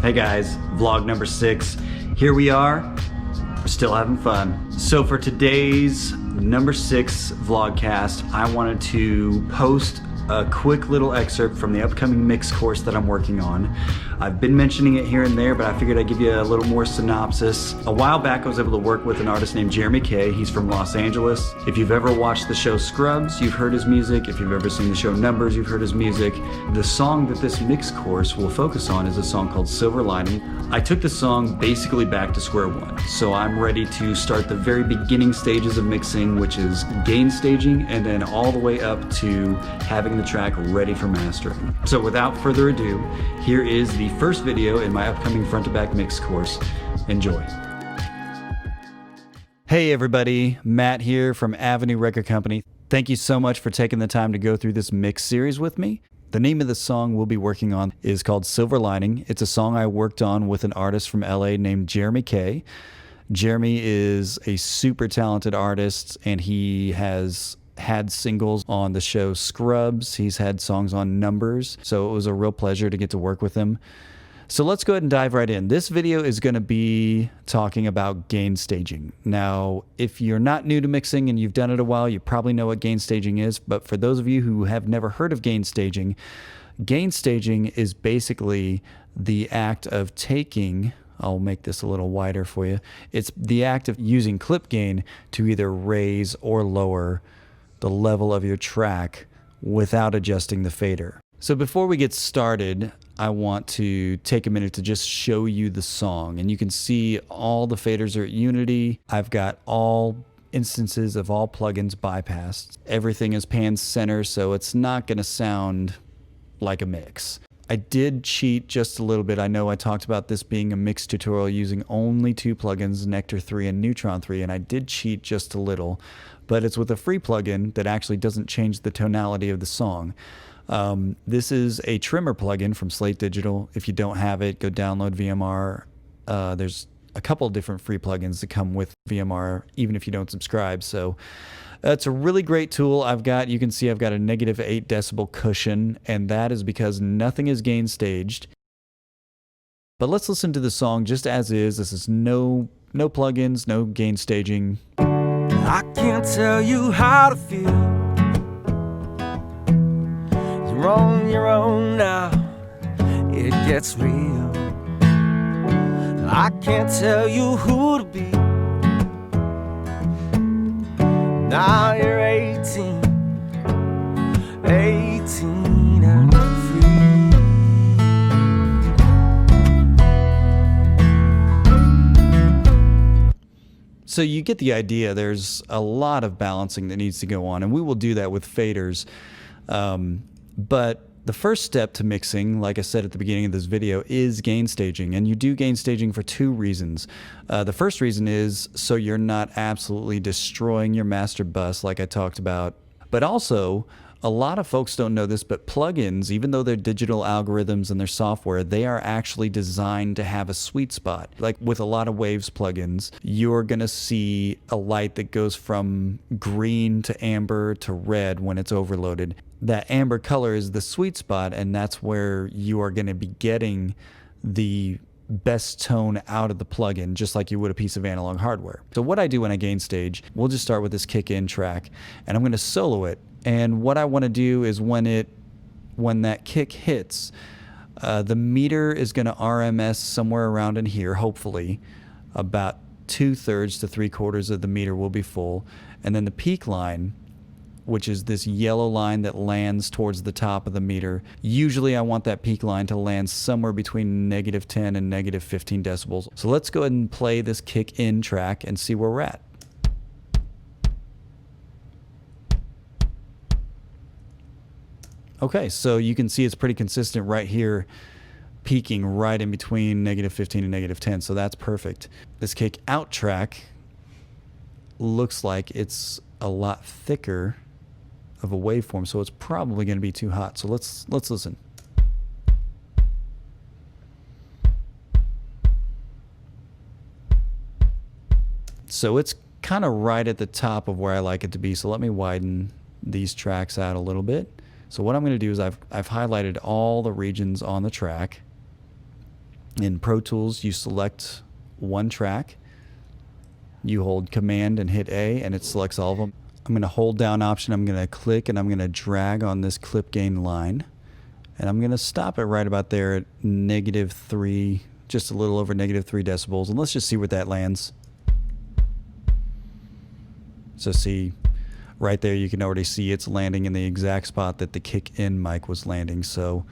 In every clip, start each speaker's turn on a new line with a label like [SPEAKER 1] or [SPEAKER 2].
[SPEAKER 1] Hey guys, vlog number 6. Here we are, we're still having fun. So for today's number 6 vlogcast, I wanted to post a quick little excerpt from the upcoming mix course that I'm working on. I've been mentioning it here and there, but I figured I'd give you a little more synopsis. A while back, I was able to work with an artist named Jeremy Kay. He's from Los Angeles. If you've ever watched the show Scrubs, you've heard his music. If you've ever seen the show Numbers, you've heard his music. The song that this mix course will focus on is a song called Silver Lining. I took the song basically back to square one. So I'm ready to start the very beginning stages of mixing, which is gain staging, and then all the way up to having the track ready for mastering. So without further ado, here is the first video in my upcoming front to back mix course. Enjoy. Hey everybody, Matt here from Avenue Record Company. Thank you so much for taking the time to go through this mix series with me. The name of the song we'll be working on is called Silver Lining. It's a song I worked on with an artist from LA named Jeremy Kay. Jeremy is a super talented artist, and he has had singles on the show Scrubs. He's had songs on Numbers, so it was a real pleasure to get to work with him. So let's go ahead and dive right in. This video is going to be talking about gain staging. Now, if you're not new to mixing and you've done it a while, you probably know what gain staging is, but for those of you who have never heard of gain staging is basically the act of taking, I'll make this a little wider for you, it's the act of using clip gain to either raise or lower the level of your track without adjusting the fader. So before we get started, I want to take a minute to just show you the song, and you can see all the faders are at unity. I've got all instances of all plugins bypassed. Everything is pan center, so it's not going to sound like a mix. I did cheat just a little bit. I know I talked about this being a mix tutorial using only 2 plugins, Nectar 3 and Neutron 3, and I did cheat just a little, but it's with a free plugin that actually doesn't change the tonality of the song. This is a trimmer plugin from Slate Digital. If you don't have it, go download VMR. There's a couple of different free plugins that come with VMR, even if you don't subscribe. So it's a really great tool. You can see I've got a -8 decibel cushion, and that is because nothing is gain staged. But let's listen to the song just as is. This is no plugins, no gain staging.
[SPEAKER 2] I can't tell you how to feel. You're on your own now, it gets real. I can't tell you who to be. Now you're 18 and free.
[SPEAKER 1] So you get the idea. There's a lot of balancing that needs to go on, and we will do that with faders. But the first step to mixing, like I said at the beginning of this video, is gain staging. And you do gain staging for 2 reasons. The first reason is so you're not absolutely destroying your master bus like I talked about. But also, a lot of folks don't know this, but plugins, even though they're digital algorithms and their software, they are actually designed to have a sweet spot. Like with a lot of Waves plugins, you're going to see a light that goes from green to amber to red when it's overloaded. That amber color is the sweet spot, and that's where you are going to be getting the best tone out of the plugin, just like you would a piece of analog hardware. So what I do when I gain stage, we'll just start with this kick-in track, and I'm going to solo it. And what I want to do is when that kick hits, the meter is going to RMS somewhere around in here, hopefully. About 2/3 to 3/4 of the meter will be full. And then the peak line, which is this yellow line that lands towards the top of the meter. Usually I want that peak line to land somewhere between -10 and -15 decibels. So let's go ahead and play this kick-in track and see where we're at. Okay, so you can see it's pretty consistent right here, peaking right in between -15 and -10, so that's perfect. This kick out track looks like it's a lot thicker of a waveform, so it's probably going to be too hot. So let's listen. So it's kind of right at the top of where I like it to be. So let me widen these tracks out a little bit. So what I'm going to do is I've highlighted all the regions on the track. In Pro Tools, you select one track, you hold Command and hit A, and it selects all of them. I'm going to hold down Option, I'm going to click, and I'm going to drag on this clip gain line. And I'm going to stop it right about there at -3, just a little over -3 decibels. And let's just see where that lands. So see, right there you can already see it's landing in the exact spot that the kick-in mic was landing. So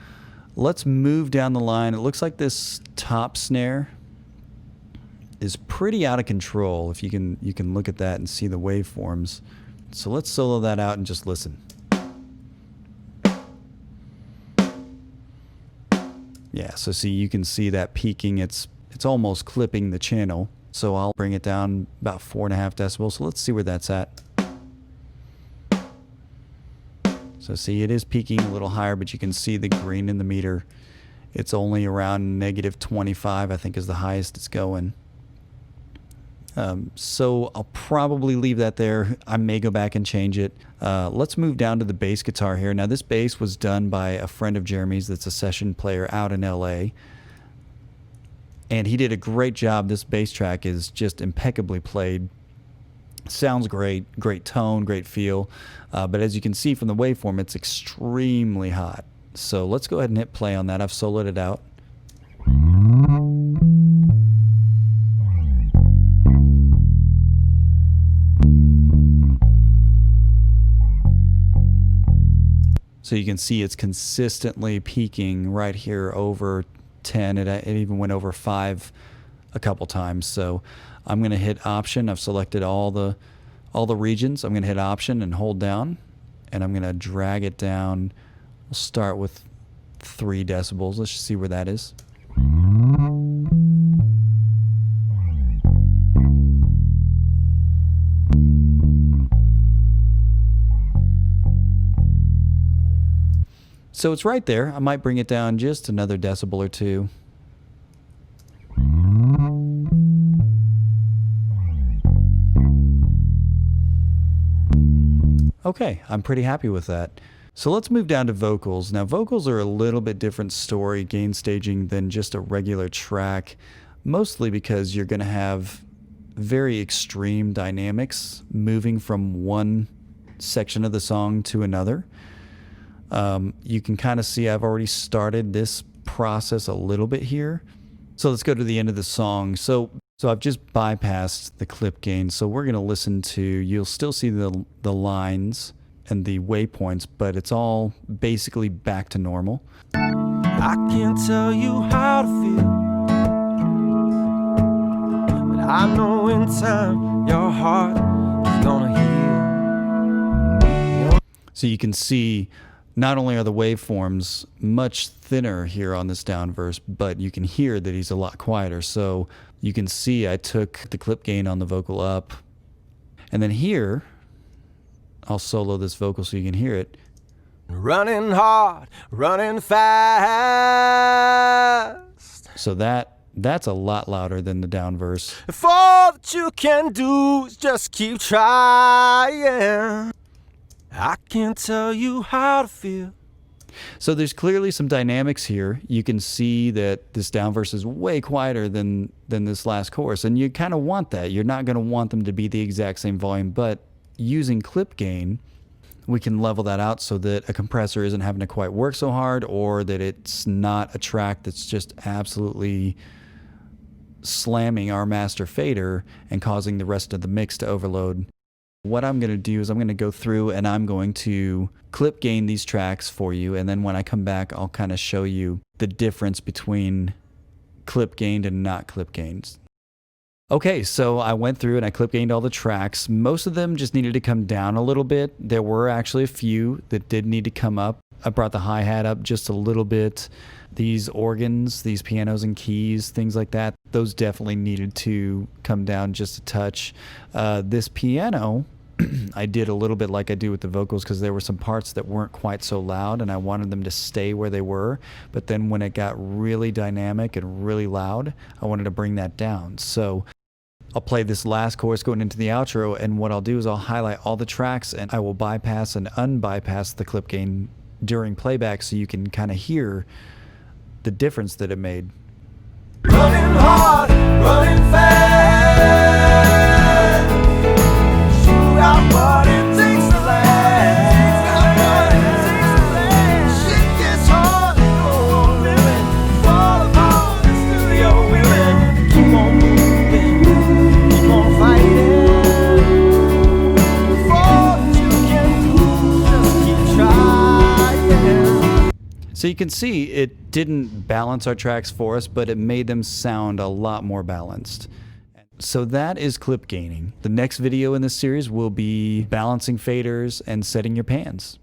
[SPEAKER 1] let's move down the line. It looks like this top snare is pretty out of control. If you can look at that and see the waveforms. So let's solo that out and just listen. Yeah, so see, you can see that peaking. It's almost clipping the channel. So I'll bring it down about 4.5 decibels. So let's see where that's at. So see, it is peaking a little higher, but you can see the green in the meter. It's only around -25, I think, is the highest it's going. So I'll probably leave that there. I may go back and change it. Let's move down to the bass guitar here. Now this bass was done by a friend of Jeremy's that's a session player out in LA. And he did a great job. This bass track is just impeccably played. Sounds great, great tone, great feel. But as you can see from the waveform, it's extremely hot. So let's go ahead and hit play on that. I've soloed it out. So you can see it's consistently peaking right here over 10. It even went over 5 a couple times. So I'm going to hit Option. I've selected all the regions. I'm going to hit Option and hold down, and I'm going to drag it down. We'll start with 3 decibels. Let's just see where that is. So it's right there. I might bring it down just another decibel or 2. Okay, I'm pretty happy with that. So let's move down to vocals. Now vocals are a little bit different story, gain staging, than just a regular track, mostly because you're going to have very extreme dynamics moving from one section of the song to another. You can kind of see I've already started this process a little bit here. So let's go to the end of the song. So I've just bypassed the clip gain. So we're going to listen to, you'll still see the lines and the waypoints, but it's all basically back to normal.
[SPEAKER 2] I can't tell you how to feel, but I know in time your heart is gonna heal.
[SPEAKER 1] So you can see not only are the waveforms much thinner here on this down verse, but you can hear that he's a lot quieter. So you can see I took the clip gain on the vocal up. And then here, I'll solo this vocal so you can hear it.
[SPEAKER 2] Running hard, running fast.
[SPEAKER 1] So that's a lot louder than the down verse.
[SPEAKER 2] If all that you can do is just keep trying, I can't tell you how to feel.
[SPEAKER 1] So there's clearly some dynamics here. You can see that this down verse is way quieter than this last chorus, and you kind of want that. You're not going to want them to be the exact same volume, but using clip gain, we can level that out so that a compressor isn't having to quite work so hard, or that it's not a track that's just absolutely slamming our master fader and causing the rest of the mix to overload. What I'm going to do is I'm going to go through and I'm going to clip gain these tracks for you, and then when I come back I'll kind of show you the difference between clip gained and not clip gained. Okay, so I went through and I clip gained all the tracks. Most of them just needed to come down a little bit. There were actually a few that did need to come up. I brought the hi-hat up just a little bit. These organs, these pianos and keys, things like that, those definitely needed to come down just a touch. This piano, I did a little bit like I do with the vocals, because there were some parts that weren't quite so loud and I wanted them to stay where they were. But then when it got really dynamic and really loud, I wanted to bring that down. So I'll play this last chorus going into the outro, and what I'll do is I'll highlight all the tracks and I will bypass and unbypass the clip gain during playback so you can kind of hear the difference that it made.
[SPEAKER 2] Running hard, running fast. You got what it takes to last. Shit gets hard, go on living. Fall apart, it's still your willing. Keep on moving, keep on fighting. For what you can do, just keep trying.
[SPEAKER 1] So you can see it didn't balance our tracks for us, but it made them sound a lot more balanced. So that is clip gaining. The next video in this series will be balancing faders and setting your pans.